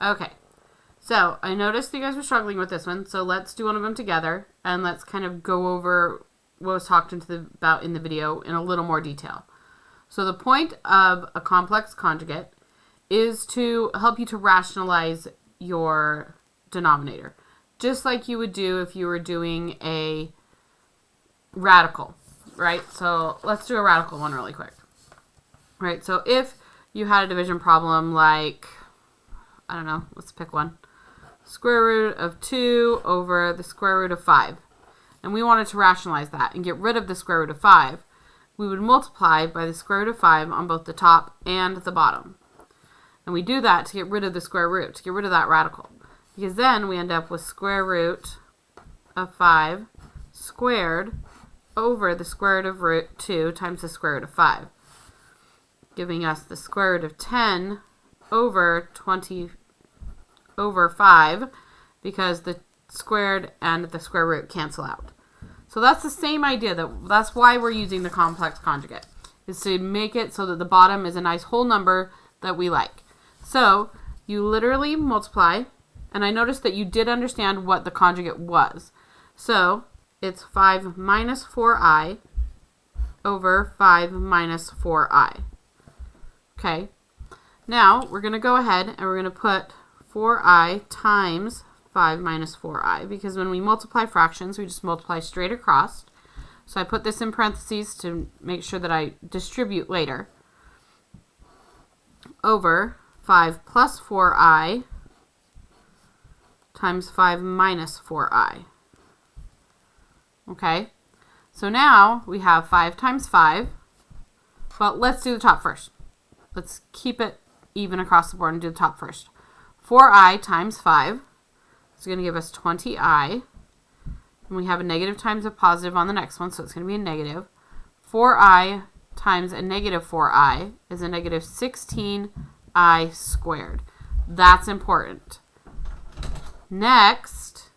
Okay. So I noticed you guys were struggling with this one. So let's do one of them together and let's kind of go over what was talked about in the video in a little more detail. So the point of a complex conjugate is to help you to rationalize your denominator, just like you would do if you were doing a radical, right? So let's do a radical one really quick. Right, so if you had a division problem like, I don't know, let's pick one. Square root of 2 over the square root of 5. And we wanted to rationalize that and get rid of the square root of 5. We would multiply by the square root of 5 on both the top and the bottom. And we do that to get rid of the square root, to get rid of that radical. Because then we end up with square root of 5 squared over the square root of root 2 times the square root of 5. Giving us the square root of 10 over 20 over 5 because the squared and the square root cancel out. So that's the same idea. That's why we're using the complex conjugate, is to make it so that the bottom is a nice whole number that we like. So you literally multiply, and I noticed that you did understand what the conjugate was. So it's 5 minus 4i over 5 minus 4i. Okay, now we're going to go ahead and we're going to put 4i times 5 minus 4i, because when we multiply fractions, we just multiply straight across. So I put this in parentheses to make sure that I distribute later. Over 5 plus 4i times 5 minus 4i. Okay, so now we have 5 times 5, but let's do the top first. Let's keep it even across the board and do the top first. 4i times 5 is going to give us 20i. And we have a negative times a positive on the next one, so it's going to be a negative. 4i times a negative 4i is a negative 16i squared. That's important. Next,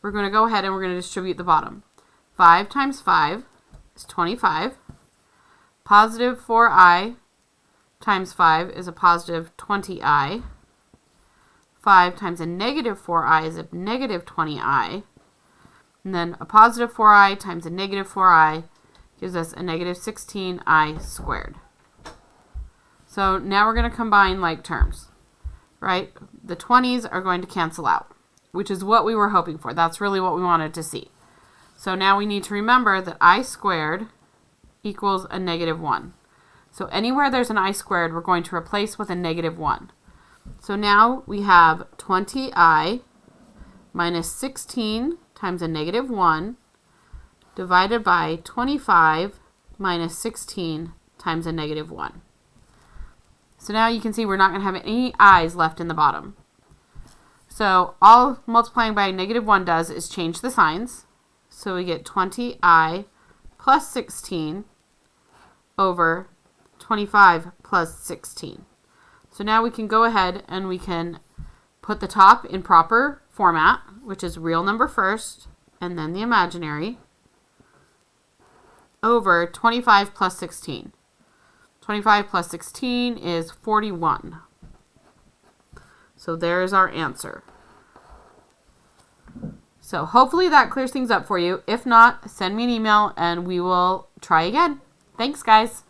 we're going to go ahead and we're going to distribute the bottom. 5 times 5 is 25. Positive 4i times 5 is a positive 20i. 5 times a negative 4i is a negative 20i. And then a positive 4i times a negative 4i gives us a negative 16i squared. So now we're going to combine like terms, right? The 20s are going to cancel out, which is what we were hoping for. That's really what we wanted to see. So now we need to remember that I squared equals a negative 1. So anywhere there's an I squared, we're going to replace with a negative 1. So now we have 20i minus 16 times a negative 1 divided by 25 minus 16 times a negative 1. So now you can see we're not going to have any i's left in the bottom. So all multiplying by negative 1 does is change the signs. So we get 20i plus 16 over 25 plus 16. So now we can go ahead and we can put the top in proper format, which is real number first and then the imaginary, over 25 plus 16. 25 plus 16 is 41. So there's our answer. So hopefully that clears things up for you. If not, send me an email and we will try again. Thanks, guys.